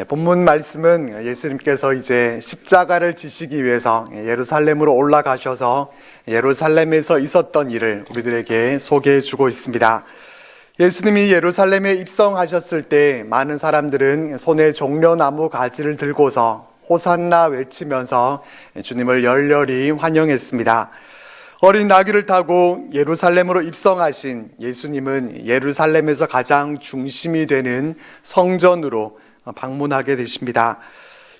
본문 말씀은 예수님께서 이제 십자가를 지시기 위해서 예루살렘으로 올라가셔서 예루살렘에서 있었던 일을 우리들에게 소개해 주고 있습니다. 예수님이 예루살렘에 입성하셨을 때 많은 사람들은 손에 종려나무 가지를 들고서 호산나 외치면서 주님을 열렬히 환영했습니다. 어린 나귀를 타고 예루살렘으로 입성하신 예수님은 예루살렘에서 가장 중심이 되는 성전으로 방문하게 되십니다.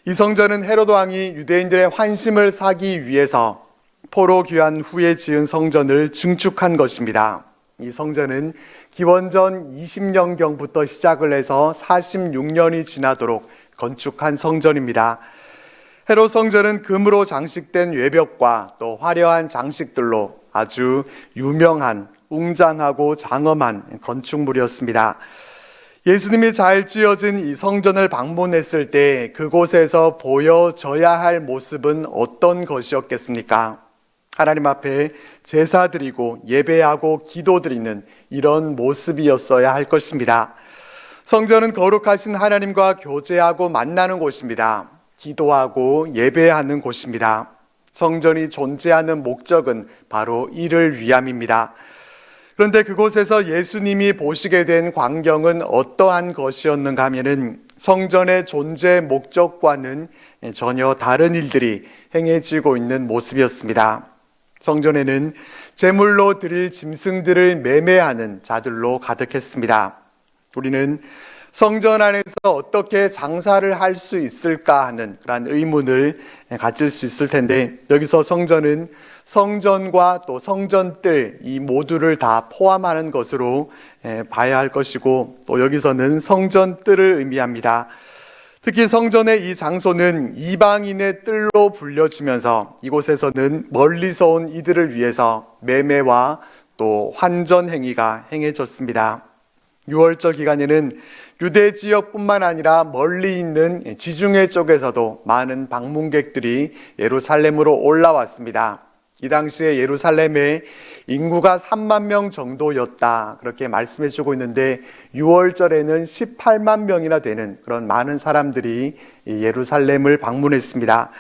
이 성전은 헤로드 왕이 유대인들의 환심을 사기 위해서 포로 귀환 후에 지은 성전을 증축한 것입니다. 이 성전은 기원전 20년경부터 시작을 해서 46년이 지나도록 건축한 성전입니다. 헤롯 성전은 금으로 장식된 외벽과 또 화려한 장식들로 아주 유명한 웅장하고 장엄한 건축물이었습니다. 예수님이 잘 지어진 이 성전을 방문했을 때 그곳에서 보여져야 할 모습은 어떤 것이었겠습니까? 하나님 앞에 제사 드리고 예배하고 기도 드리는 이런 모습이었어야 할 것입니다. 성전은 거룩하신 하나님과 교제하고 만나는 곳입니다. 기도하고 예배하는 곳입니다. 성전이 존재하는 목적은 바로 이를 위함입니다. 그런데 그곳에서 예수님이 보시게 된 광경은 어떠한 것이었는가 하면은 성전의 존재 목적과는 전혀 다른 일들이 행해지고 있는 모습이었습니다. 성전에는 제물로 드릴 짐승들을 매매하는 자들로 가득했습니다. 우리는 성전 안에서 어떻게 장사를 할 수 있을까 하는 그런 의문을 가질 수 있을 텐데, 여기서 성전은 성전과 또 성전뜰 이 모두를 다 포함하는 것으로 봐야 할 것이고, 또 여기서는 성전뜰을 의미합니다. 특히 성전의 이 장소는 이방인의 뜰로 불려지면서 이곳에서는 멀리서 온 이들을 위해서 매매와 또 환전 행위가 행해졌습니다. 6월절 기간에는 유대 지역뿐만 아니라 멀리 있는 지중해 쪽에서도 많은 방문객들이 예루살렘으로 올라왔습니다. 이 당시에 예루살렘의 인구가 3만 명 정도였다, 그렇게 말씀해 주고 있는데 6월절에는 18만 명이나 되는 그런 많은 사람들이 예루살렘을 방문했습니다.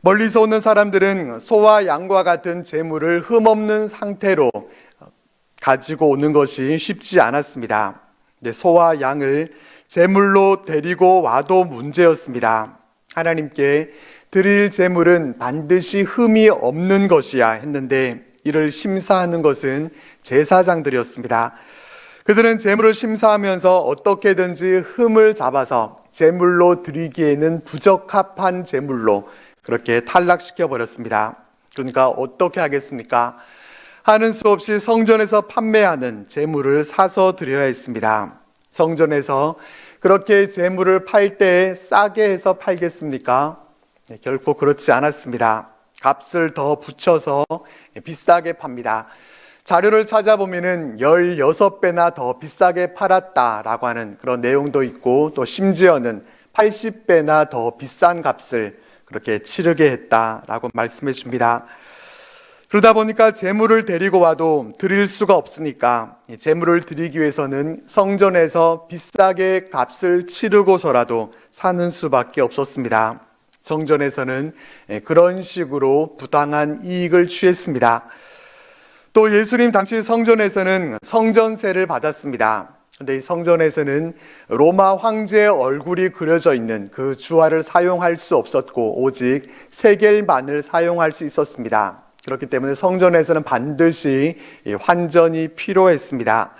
멀리서 오는 사람들은 소와 양과 같은 재물을 흠없는 상태로 가지고 오는 것이 쉽지 않았습니다. 소와 양을 제물로 데리고 와도 문제였습니다. 하나님께 드릴 제물은 반드시 흠이 없는 것이야 했는데 이를 심사하는 것은 제사장들이었습니다. 그들은 제물을 심사하면서 어떻게든지 흠을 잡아서 제물로 드리기에는 부적합한 제물로 그렇게 탈락시켜 버렸습니다. 그러니까 어떻게 하겠습니까? 하는 수 없이 성전에서 판매하는 제물을 사서 드려야 했습니다. 성전에서 그렇게 제물을 팔 때 싸게 해서 팔겠습니까? 결코 그렇지 않았습니다. 값을 더 붙여서 비싸게 팝니다. 자료를 찾아보면은 16배나 더 비싸게 팔았다라고 하는 그런 내용도 있고, 또 심지어는 80배나 더 비싼 값을 그렇게 치르게 했다라고 말씀해 줍니다. 그러다 보니까 제물을 데리고 와도 드릴 수가 없으니까 제물을 드리기 위해서는 성전에서 비싸게 값을 치르고서라도 사는 수밖에 없었습니다. 성전에서는 그런 식으로 부당한 이익을 취했습니다. 또 예수님 당시 성전에서는 성전세를 받았습니다. 그런데 이 성전에서는 로마 황제의 얼굴이 그려져 있는 그 주화를 사용할 수 없었고 오직 세겔만을 사용할 수 있었습니다. 그렇기 때문에 성전에서는 반드시 환전이 필요했습니다.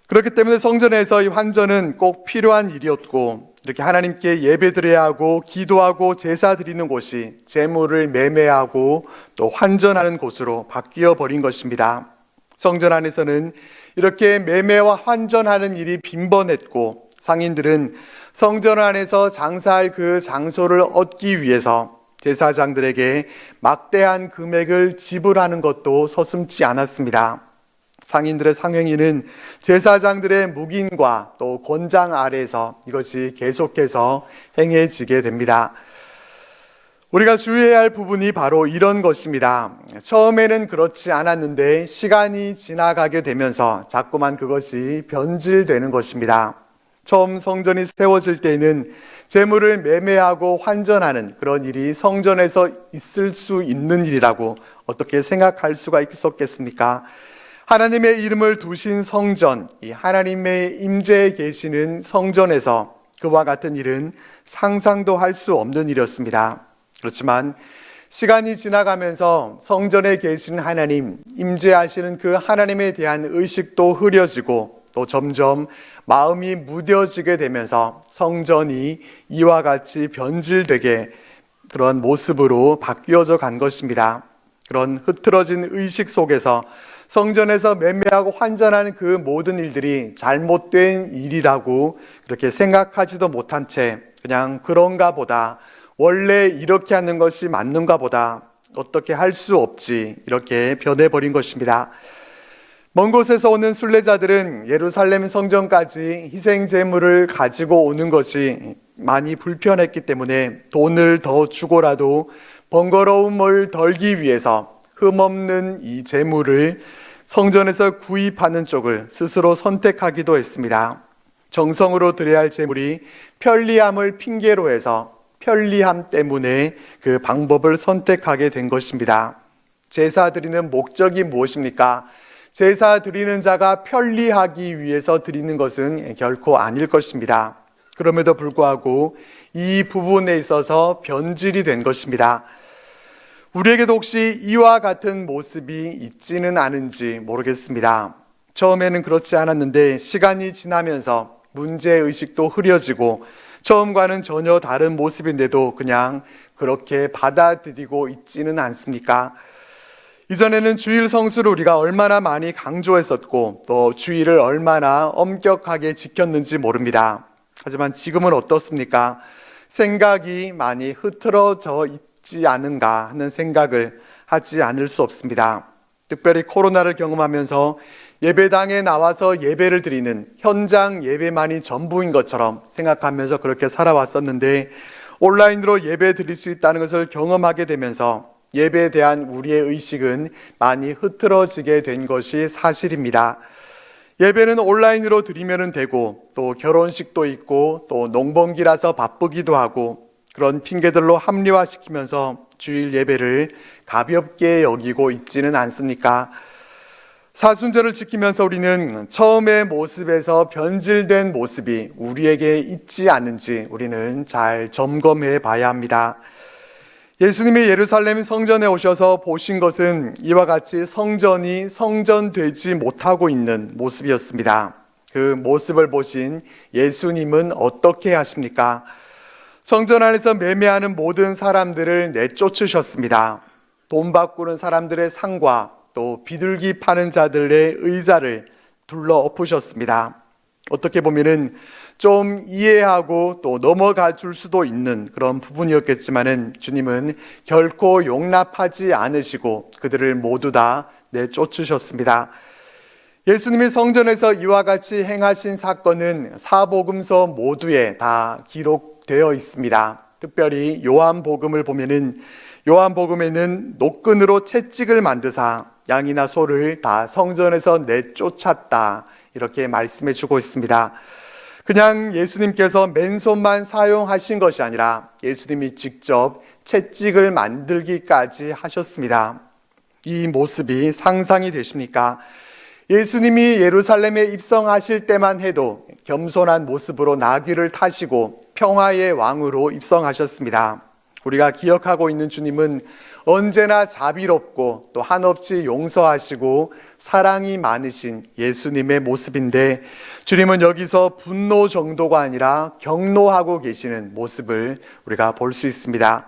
그렇기 때문에 성전에서 이 환전은 꼭 필요한 일이었고, 이렇게 하나님께 예배드려야 하고 기도하고 제사 드리는 곳이 제물을 매매하고 또 환전하는 곳으로 바뀌어 버린 것입니다. 성전 안에서는 이렇게 매매와 환전하는 일이 빈번했고, 상인들은 성전 안에서 장사할 그 장소를 얻기 위해서 제사장들에게 막대한 금액을 지불하는 것도 서슴지 않았습니다. 상인들의 상행위는 제사장들의 묵인과 또 권장 아래에서 이것이 계속해서 행해지게 됩니다. 우리가 주의해야 할 부분이 바로 이런 것입니다. 처음에는 그렇지 않았는데 시간이 지나가게 되면서 자꾸만 그것이 변질되는 것입니다. 처음 성전이 세워질 때에는 재물을 매매하고 환전하는 그런 일이 성전에서 있을 수 있는 일이라고 어떻게 생각할 수가 있었겠습니까? 하나님의 이름을 두신 성전, 이 하나님의 임재에 계시는 성전에서 그와 같은 일은 상상도 할 수 없는 일이었습니다. 그렇지만 시간이 지나가면서 성전에 계신 하나님, 임재하시는 그 하나님에 대한 의식도 흐려지고 또 점점 마음이 무뎌지게 되면서 성전이 이와 같이 변질되게 그런 모습으로 바뀌어져 간 것입니다. 그런 흐트러진 의식 속에서 성전에서 매매하고 환전하는 그 모든 일들이 잘못된 일이라고 그렇게 생각하지도 못한 채 그냥 그런가 보다, 원래 이렇게 하는 것이 맞는가 보다, 어떻게 할 수 없지, 이렇게 변해버린 것입니다. 먼 곳에서 오는 순례자들은 예루살렘 성전까지 희생 제물을 가지고 오는 것이 많이 불편했기 때문에 돈을 더 주고라도 번거로움을 덜기 위해서 흠없는 이 제물을 성전에서 구입하는 쪽을 스스로 선택하기도 했습니다. 정성으로 드려야 할 제물이 편리함을 핑계로 해서 편리함 때문에 그 방법을 선택하게 된 것입니다. 제사 드리는 목적이 무엇입니까? 제사 드리는 자가 편리하기 위해서 드리는 것은 결코 아닐 것입니다. 그럼에도 불구하고 이 부분에 있어서 변질이 된 것입니다. 우리에게도 혹시 이와 같은 모습이 있지는 않은지 모르겠습니다. 처음에는 그렇지 않았는데 시간이 지나면서 문제의식도 흐려지고 처음과는 전혀 다른 모습인데도 그냥 그렇게 받아들이고 있지는 않습니까? 이전에는 주일 성수를 우리가 얼마나 많이 강조했었고 또 주일을 얼마나 엄격하게 지켰는지 모릅니다. 하지만 지금은 어떻습니까? 생각이 많이 흐트러져 있지 않은가 하는 생각을 하지 않을 수 없습니다. 특별히 코로나를 경험하면서 예배당에 나와서 예배를 드리는 현장 예배만이 전부인 것처럼 생각하면서 그렇게 살아왔었는데 온라인으로 예배 드릴 수 있다는 것을 경험하게 되면서 예배에 대한 우리의 의식은 많이 흐트러지게 된 것이 사실입니다. 예배는 온라인으로 드리면 되고 또 결혼식도 있고 또 농번기라서 바쁘기도 하고 그런 핑계들로 합리화시키면서 주일 예배를 가볍게 여기고 있지는 않습니까? 사순절을 지키면서 우리는 처음의 모습에서 변질된 모습이 우리에게 있지 않은지 우리는 잘 점검해 봐야 합니다. 예수님이 예루살렘 성전에 오셔서 보신 것은 이와 같이 성전이 성전되지 못하고 있는 모습이었습니다. 그 모습을 보신 예수님은 어떻게 하십니까? 성전 안에서 매매하는 모든 사람들을 내쫓으셨습니다. 돈 바꾸는 사람들의 상과 또 비둘기 파는 자들의 의자를 둘러 엎으셨습니다. 어떻게 보면은 좀 이해하고 또 넘어가 줄 수도 있는 그런 부분이었겠지만은 주님은 결코 용납하지 않으시고 그들을 모두 다 내쫓으셨습니다. 예수님이 성전에서 이와 같이 행하신 사건은 사복음서 모두에 다 기록되어 있습니다. 특별히 요한복음을 보면은 요한복음에는 노끈으로 채찍을 만드사 양이나 소를 다 성전에서 내쫓았다 이렇게 말씀해 주고 있습니다. 그냥 예수님께서 맨손만 사용하신 것이 아니라 예수님이 직접 채찍을 만들기까지 하셨습니다. 이 모습이 상상이 되십니까? 예수님이 예루살렘에 입성하실 때만 해도 겸손한 모습으로 나귀를 타시고 평화의 왕으로 입성하셨습니다. 우리가 기억하고 있는 주님은 언제나 자비롭고 또 한없이 용서하시고 사랑이 많으신 예수님의 모습인데 주님은 여기서 분노 정도가 아니라 경노하고 계시는 모습을 우리가 볼 수 있습니다.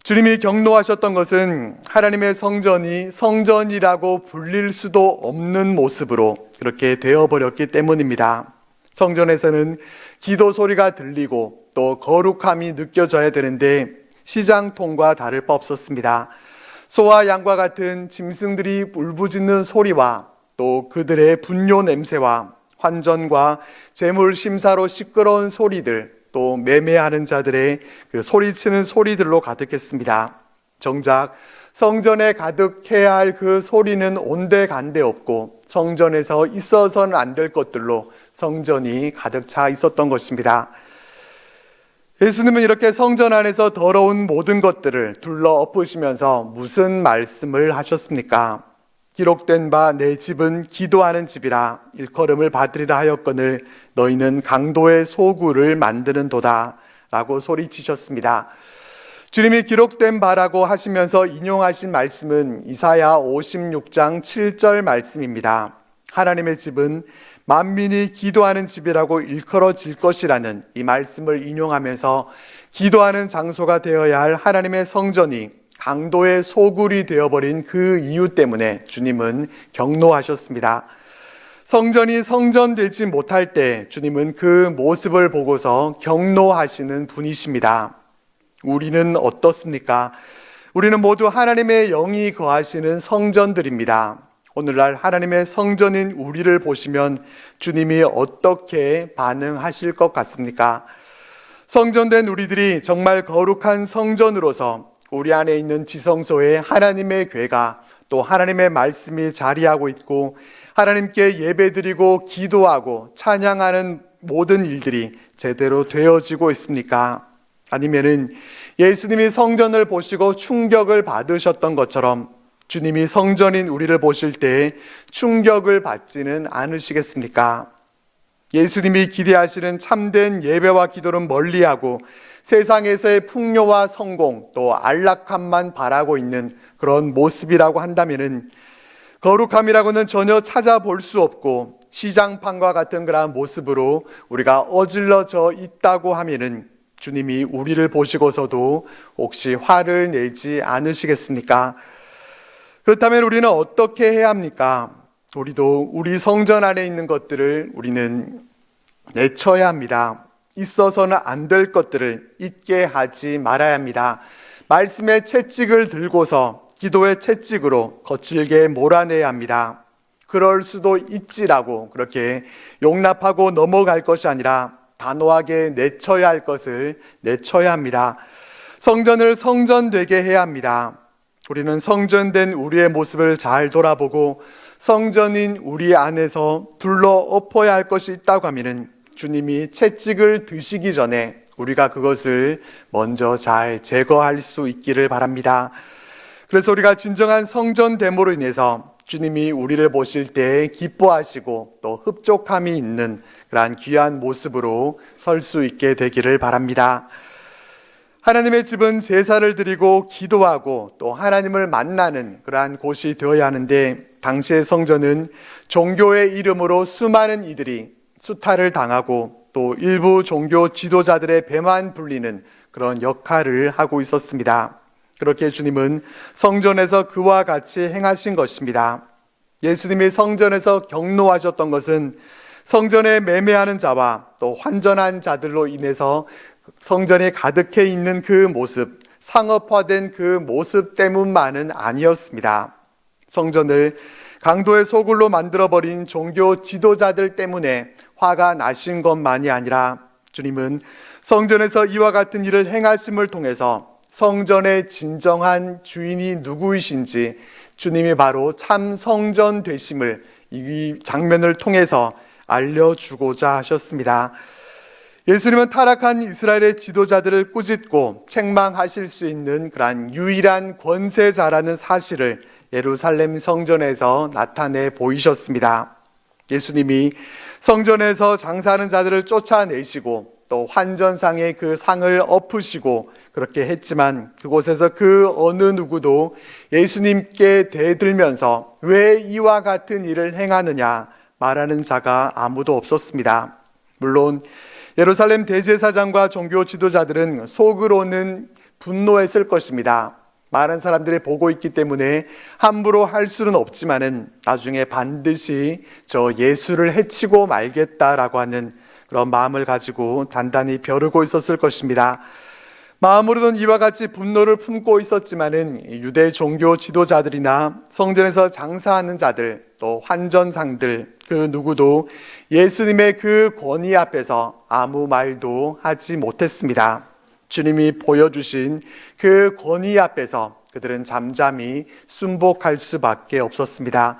주님이 경노하셨던 것은 하나님의 성전이 성전이라고 불릴 수도 없는 모습으로 그렇게 되어버렸기 때문입니다. 성전에서는 기도 소리가 들리고 또 거룩함이 느껴져야 되는데 시장통과 다를 바 없었습니다. 소와 양과 같은 짐승들이 울부짖는 소리와 또 그들의 분뇨 냄새와 환전과 재물 심사로 시끄러운 소리들 또 매매하는 자들의 그 소리치는 소리들로 가득했습니다. 정작 성전에 가득해야 할 그 소리는 온데간데 없고 성전에서 있어서는 안 될 것들로 성전이 가득 차 있었던 것입니다. 예수님은 이렇게 성전 안에서 더러운 모든 것들을 둘러 엎으시면서 무슨 말씀을 하셨습니까? 기록된 바 내 집은 기도하는 집이라 일컬음을 받으리라 하였거늘 너희는 강도의 소굴을 만드는도다 라고 소리치셨습니다. 주님이 기록된 바라고 하시면서 인용하신 말씀은 이사야 56장 7절 말씀입니다. 하나님의 집은 만민이 기도하는 집이라고 일컬어질 것이라는 이 말씀을 인용하면서 기도하는 장소가 되어야 할 하나님의 성전이 강도의 소굴이 되어버린 그 이유 때문에 주님은 경노하셨습니다. 성전이 성전되지 못할 때 주님은 그 모습을 보고서 경노하시는 분이십니다. 우리는 어떻습니까? 우리는 모두 하나님의 영이 거하시는 성전들입니다. 오늘날 하나님의 성전인 우리를 보시면 주님이 어떻게 반응하실 것 같습니까? 성전된 우리들이 정말 거룩한 성전으로서 우리 안에 있는 지성소에 하나님의 궤가 또 하나님의 말씀이 자리하고 있고 하나님께 예배드리고 기도하고 찬양하는 모든 일들이 제대로 되어지고 있습니까? 아니면은 예수님이 성전을 보시고 충격을 받으셨던 것처럼 주님이 성전인 우리를 보실 때 충격을 받지는 않으시겠습니까? 예수님이 기대하시는 참된 예배와 기도는 멀리하고 세상에서의 풍요와 성공 또 안락함만 바라고 있는 그런 모습이라고 한다면은 거룩함이라고는 전혀 찾아볼 수 없고 시장판과 같은 그러한 모습으로 우리가 어질러져 있다고 하면은 주님이 우리를 보시고서도 혹시 화를 내지 않으시겠습니까? 그렇다면 우리는 어떻게 해야 합니까? 우리도 우리 성전 안에 있는 것들을 우리는 내쳐야 합니다. 있어서는 안 될 것들을 있게 하지 말아야 합니다. 말씀의 채찍을 들고서 기도의 채찍으로 거칠게 몰아내야 합니다. 그럴 수도 있지라고 그렇게 용납하고 넘어갈 것이 아니라 단호하게 내쳐야 할 것을 내쳐야 합니다. 성전을 성전되게 해야 합니다. 우리는 성전된 우리의 모습을 잘 돌아보고 성전인 우리 안에서 둘러 엎어야 할 것이 있다고 하면은 주님이 채찍을 드시기 전에 우리가 그것을 먼저 잘 제거할 수 있기를 바랍니다. 그래서 우리가 진정한 성전됨으로 인해서 주님이 우리를 보실 때 기뻐하시고 또 흡족함이 있는 그러한 귀한 모습으로 설 수 있게 되기를 바랍니다. 하나님의 집은 제사를 드리고 기도하고 또 하나님을 만나는 그러한 곳이 되어야 하는데 당시의 성전은 종교의 이름으로 수많은 이들이 수탈을 당하고 또 일부 종교 지도자들의 배만 불리는 그런 역할을 하고 있었습니다. 그렇게 주님은 성전에서 그와 같이 행하신 것입니다. 예수님이 성전에서 경노하셨던 것은 성전에 매매하는 자와 또 환전한 자들로 인해서 성전에 가득해 있는 그 모습, 상업화된 그 모습 때문만은 아니었습니다. 성전을 강도의 소굴로 만들어버린 종교 지도자들 때문에 화가 나신 것만이 아니라 주님은 성전에서 이와 같은 일을 행하심을 통해서 성전의 진정한 주인이 누구이신지 주님이 바로 참 성전 되심을 이 장면을 통해서 알려주고자 하셨습니다. 예수님은 타락한 이스라엘의 지도자들을 꾸짖고 책망하실 수 있는 그러한 유일한 권세자라는 사실을 예루살렘 성전에서 나타내 보이셨습니다. 예수님이 성전에서 장사하는 자들을 쫓아내시고 또 환전상의 그 상을 엎으시고 그렇게 했지만 그곳에서 그 어느 누구도 예수님께 대들면서 왜 이와 같은 일을 행하느냐 말하는 자가 아무도 없었습니다. 물론 예루살렘 대제사장과 종교 지도자들은 속으로는 분노했을 것입니다. 많은 사람들이 보고 있기 때문에 함부로 할 수는 없지만은 나중에 반드시 저 예수를 해치고 말겠다라고 하는 그런 마음을 가지고 단단히 벼르고 있었을 것입니다. 마음으로는 이와 같이 분노를 품고 있었지만은 유대 종교 지도자들이나 성전에서 장사하는 자들 또 환전상들 그 누구도 예수님의 그 권위 앞에서 아무 말도 하지 못했습니다. 주님이 보여주신 그 권위 앞에서 그들은 잠잠히 순복할 수밖에 없었습니다.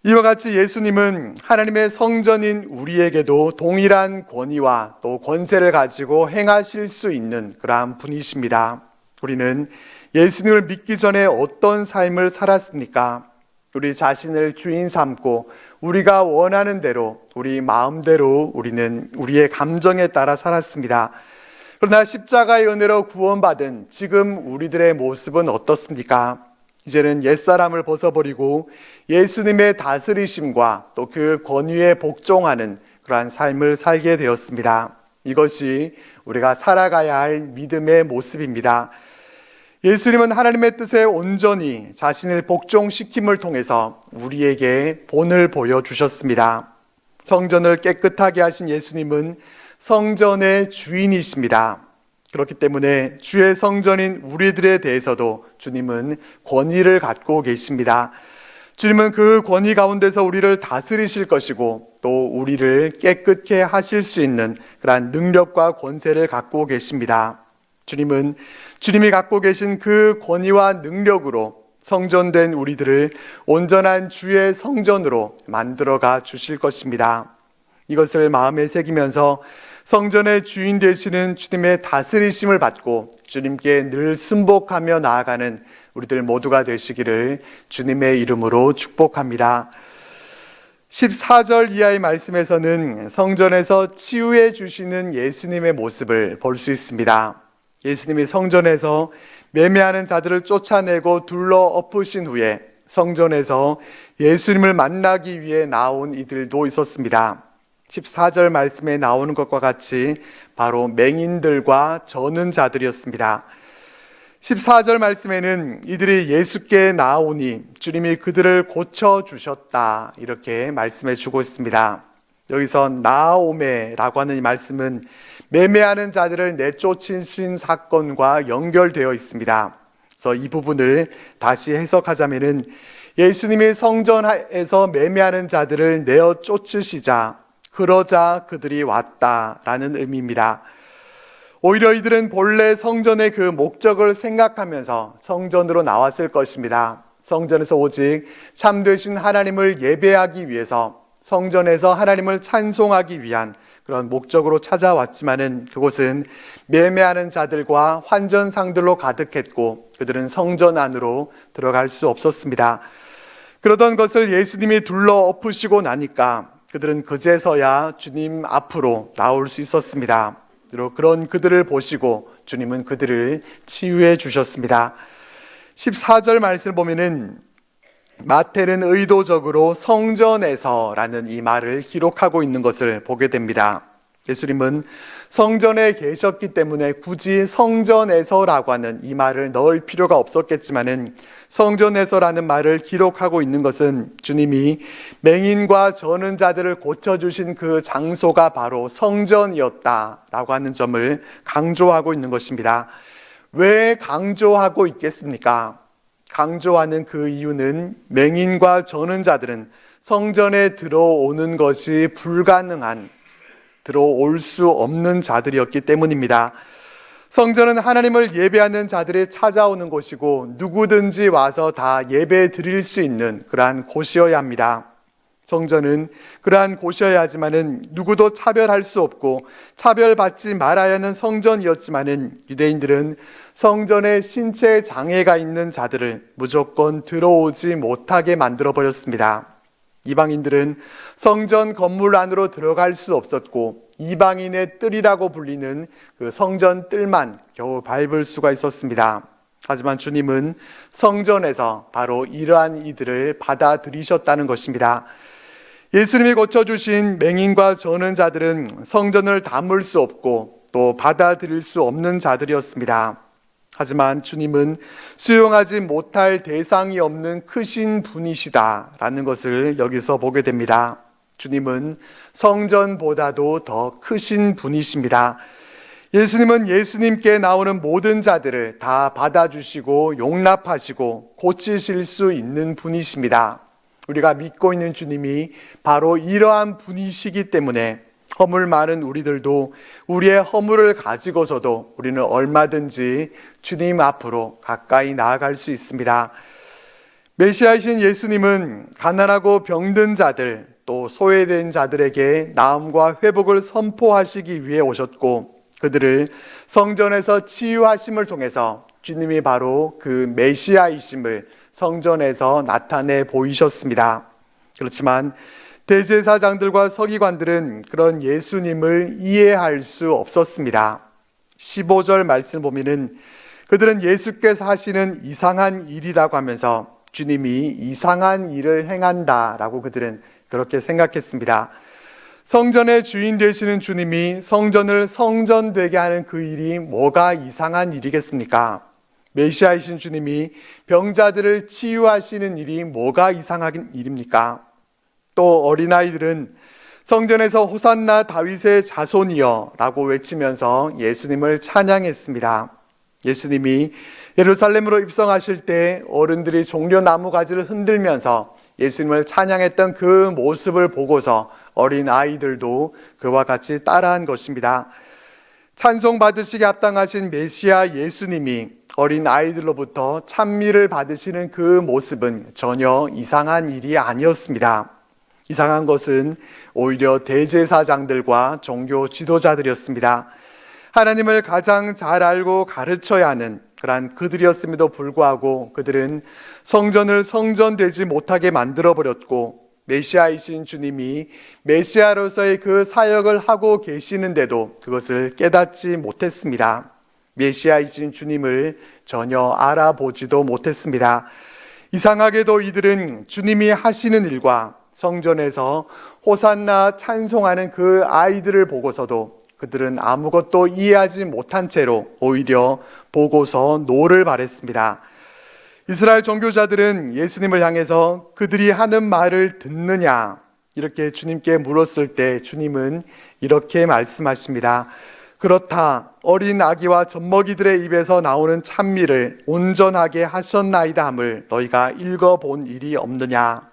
이와 같이 예수님은 하나님의 성전인 우리에게도 동일한 권위와 또 권세를 가지고 행하실 수 있는 그러한 분이십니다. 우리는 예수님을 믿기 전에 어떤 삶을 살았습니까? 우리 자신을 주인 삼고 우리가 원하는 대로, 우리 마음대로 우리는 우리의 감정에 따라 살았습니다. 그러나 십자가의 은혜로 구원받은 지금 우리들의 모습은 어떻습니까? 이제는 옛사람을 벗어버리고 예수님의 다스리심과 또 그 권위에 복종하는 그러한 삶을 살게 되었습니다. 이것이 우리가 살아가야 할 믿음의 모습입니다. 예수님은 하나님의 뜻에 온전히 자신을 복종시킴을 통해서 우리에게 본을 보여주셨습니다. 성전을 깨끗하게 하신 예수님은 성전의 주인이십니다. 그렇기 때문에 주의 성전인 우리들에 대해서도 주님은 권위를 갖고 계십니다. 주님은 그 권위 가운데서 우리를 다스리실 것이고 또 우리를 깨끗게 하실 수 있는 그러한 능력과 권세를 갖고 계십니다. 주님은 주님이 갖고 계신 그 권위와 능력으로 성전된 우리들을 온전한 주의 성전으로 만들어가 주실 것입니다. 이것을 마음에 새기면서 성전의 주인 되시는 주님의 다스리심을 받고 주님께 늘 순복하며 나아가는 우리들 모두가 되시기를 주님의 이름으로 축복합니다. 14절 이하의 말씀에서는 성전에서 치유해 주시는 예수님의 모습을 볼 수 있습니다. 예수님이 성전에서 매매하는 자들을 쫓아내고 둘러 엎으신 후에 성전에서 예수님을 만나기 위해 나온 이들도 있었습니다. 14절 말씀에 나오는 것과 같이 바로 맹인들과 저는 자들이었습니다. 14절 말씀에는 이들이 예수께 나오니 주님이 그들을 고쳐주셨다 이렇게 말씀해 주고 있습니다. 여기서 나오메라고 하는 이 말씀은 매매하는 자들을 내쫓으신 사건과 연결되어 있습니다. 그래서 이 부분을 다시 해석하자면은 예수님이 성전에서 매매하는 자들을 내어 쫓으시자 그러자 그들이 왔다라는 의미입니다. 오히려 이들은 본래 성전의 그 목적을 생각하면서 성전으로 나왔을 것입니다. 성전에서 오직 참되신 하나님을 예배하기 위해서 성전에서 하나님을 찬송하기 위한 그런 목적으로 찾아왔지만은 그곳은 매매하는 자들과 환전상들로 가득했고 그들은 성전 안으로 들어갈 수 없었습니다. 그러던 것을 예수님이 둘러 엎으시고 나니까 그들은 그제서야 주님 앞으로 나올 수 있었습니다. 그런 그들을 보시고 주님은 그들을 치유해 주셨습니다. 14절 말씀을 보면은 마태는 의도적으로 성전에서라는 이 말을 기록하고 있는 것을 보게 됩니다. 예수님은 성전에 계셨기 때문에 굳이 성전에서라고 하는 이 말을 넣을 필요가 없었겠지만은 성전에서라는 말을 기록하고 있는 것은 주님이 맹인과 저는 자들을 고쳐주신 그 장소가 바로 성전이었다라고 하는 점을 강조하고 있는 것입니다. 왜 강조하고 있겠습니까? 강조하는 그 이유는 맹인과 저는 자들은 성전에 들어오는 것이 불가능한, 들어올 수 없는 자들이었기 때문입니다. 성전은 하나님을 예배하는 자들이 찾아오는 곳이고 누구든지 와서 다 예배 드릴 수 있는 그러한 곳이어야 합니다. 성전은 그러한 곳이어야 하지만은 누구도 차별할 수 없고 차별받지 말아야 하는 성전이었지만은 유대인들은 성전에 신체 장애가 있는 자들을 무조건 들어오지 못하게 만들어 버렸습니다. 이방인들은 성전 건물 안으로 들어갈 수 없었고 이방인의 뜰이라고 불리는 그 성전 뜰만 겨우 밟을 수가 있었습니다. 하지만 주님은 성전에서 바로 이러한 이들을 받아들이셨다는 것입니다. 예수님이 고쳐주신 맹인과 저는 자들은 성전을 담을 수 없고 또 받아들일 수 없는 자들이었습니다. 하지만 주님은 수용하지 못할 대상이 없는 크신 분이시다라는 것을 여기서 보게 됩니다. 주님은 성전보다도 더 크신 분이십니다. 예수님은 예수님께 나오는 모든 자들을 다 받아주시고 용납하시고 고치실 수 있는 분이십니다. 우리가 믿고 있는 주님이 바로 이러한 분이시기 때문에 허물 많은 우리들도 우리의 허물을 가지고서도 우리는 얼마든지 주님 앞으로 가까이 나아갈 수 있습니다. 메시아이신 예수님은 가난하고 병든 자들, 또 소외된 자들에게 나음과 회복을 선포하시기 위해 오셨고, 그들을 성전에서 치유하심을 통해서 주님이 바로 그 메시아이심을 성전에서 나타내 보이셨습니다. 그렇지만 대제사장들과 서기관들은 그런 예수님을 이해할 수 없었습니다. 15절 말씀 보면은 그들은 예수께서 하시는 이상한 일이라고 하면서 주님이 이상한 일을 행한다라고 그들은 그렇게 생각했습니다. 성전의 주인 되시는 주님이 성전을 성전되게 하는 그 일이 뭐가 이상한 일이겠습니까? 메시아이신 주님이 병자들을 치유하시는 일이 뭐가 이상한 일입니까? 또 어린아이들은 성전에서 호산나 다윗의 자손이여 라고 외치면서 예수님을 찬양했습니다. 예수님이 예루살렘으로 입성하실 때 어른들이 종려나무 가지를 흔들면서 예수님을 찬양했던 그 모습을 보고서 어린 아이들도 그와 같이 따라한 것입니다. 찬송 받으시기 합당하신 메시아 예수님이 어린 아이들로부터 찬미를 받으시는 그 모습은 전혀 이상한 일이 아니었습니다. 이상한 것은 오히려 대제사장들과 종교 지도자들이었습니다. 하나님을 가장 잘 알고 가르쳐야 하는 그러한 그들이었음에도 불구하고 그들은 성전을 성전되지 못하게 만들어버렸고, 메시아이신 주님이 메시아로서의 그 사역을 하고 계시는데도 그것을 깨닫지 못했습니다. 메시아이신 주님을 전혀 알아보지도 못했습니다. 이상하게도 이들은 주님이 하시는 일과 성전에서 호산나 찬송하는 그 아이들을 보고서도 그들은 아무것도 이해하지 못한 채로 오히려 보고서 노를 바랬습니다. 이스라엘 종교자들은 예수님을 향해서 그들이 하는 말을 듣느냐 이렇게 주님께 물었을 때 주님은 이렇게 말씀하십니다. 그렇다, 어린 아기와 젖먹이들의 입에서 나오는 찬미를 온전하게 하셨나이다 함을 너희가 읽어본 일이 없느냐.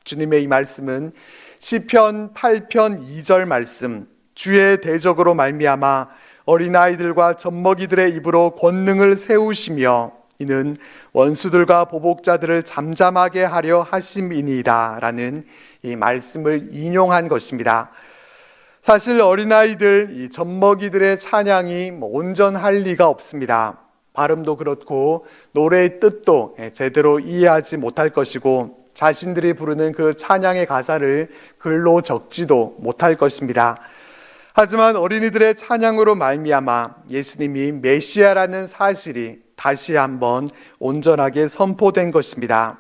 주님의 이 말씀은 시편 8편 2절 말씀, 주의 대적으로 말미암아 어린아이들과 젖먹이들의 입으로 권능을 세우시며 이는 원수들과 보복자들을 잠잠하게 하려 하심이니이다 라는 이 말씀을 인용한 것입니다. 사실 어린아이들, 이 젖먹이들의 찬양이 온전할 리가 없습니다. 발음도 그렇고 노래의 뜻도 제대로 이해하지 못할 것이고 자신들이 부르는 그 찬양의 가사를 글로 적지도 못할 것입니다. 하지만 어린이들의 찬양으로 말미암아 예수님이 메시아라는 사실이 다시 한번 온전하게 선포된 것입니다.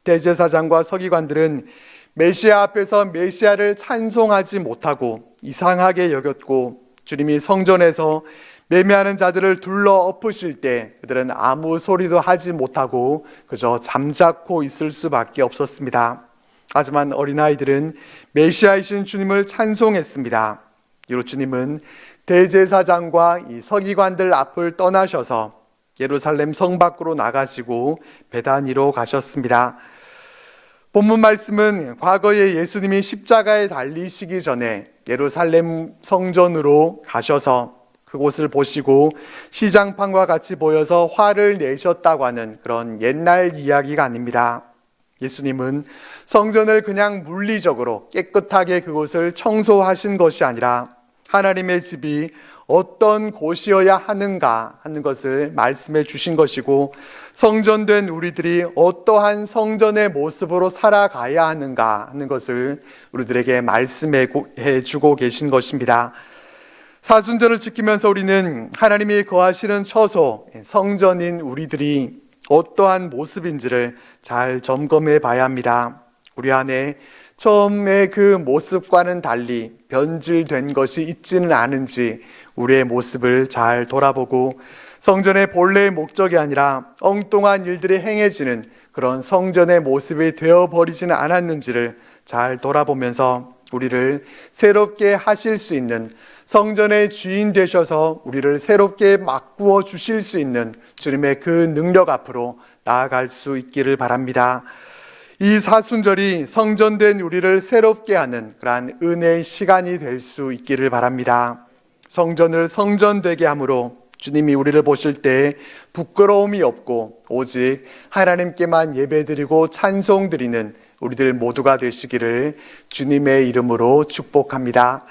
대제사장과 서기관들은 메시아 앞에서 메시아를 찬송하지 못하고 이상하게 여겼고, 주님이 성전에서 매매하는 자들을 둘러 엎으실 때 그들은 아무 소리도 하지 못하고 그저 잠자코 있을 수밖에 없었습니다. 하지만 어린아이들은 메시아이신 주님을 찬송했습니다. 이로 주님은 대제사장과 이 서기관들 앞을 떠나셔서 예루살렘 성 밖으로 나가시고 베다니로 가셨습니다. 본문 말씀은 과거에 예수님이 십자가에 달리시기 전에 예루살렘 성전으로 가셔서 그곳을 보시고 시장판과 같이 보여서 화를 내셨다고 하는 그런 옛날 이야기가 아닙니다. 예수님은 성전을 그냥 물리적으로 깨끗하게 그곳을 청소하신 것이 아니라 하나님의 집이 어떤 곳이어야 하는가 하는 것을 말씀해 주신 것이고, 성전된 우리들이 어떠한 성전의 모습으로 살아가야 하는가 하는 것을 우리들에게 말씀해 주고 계신 것입니다. 사순절을 지키면서 우리는 하나님이 거하시는 처소, 성전인 우리들이 어떠한 모습인지를 잘 점검해 봐야 합니다. 우리 안에 처음에 그 모습과는 달리 변질된 것이 있지는 않은지 우리의 모습을 잘 돌아보고, 성전의 본래의 목적이 아니라 엉뚱한 일들이 행해지는 그런 성전의 모습이 되어버리지는 않았는지를 잘 돌아보면서 우리를 새롭게 하실 수 있는, 성전의 주인 되셔서 우리를 새롭게 바꾸어 주실 수 있는 주님의 그 능력 앞으로 나아갈 수 있기를 바랍니다. 이 사순절이 성전된 우리를 새롭게 하는 그러한 은혜의 시간이 될 수 있기를 바랍니다. 성전을 성전되게 함으로 주님이 우리를 보실 때 부끄러움이 없고 오직 하나님께만 예배드리고 찬송드리는 우리들 모두가 되시기를 주님의 이름으로 축복합니다.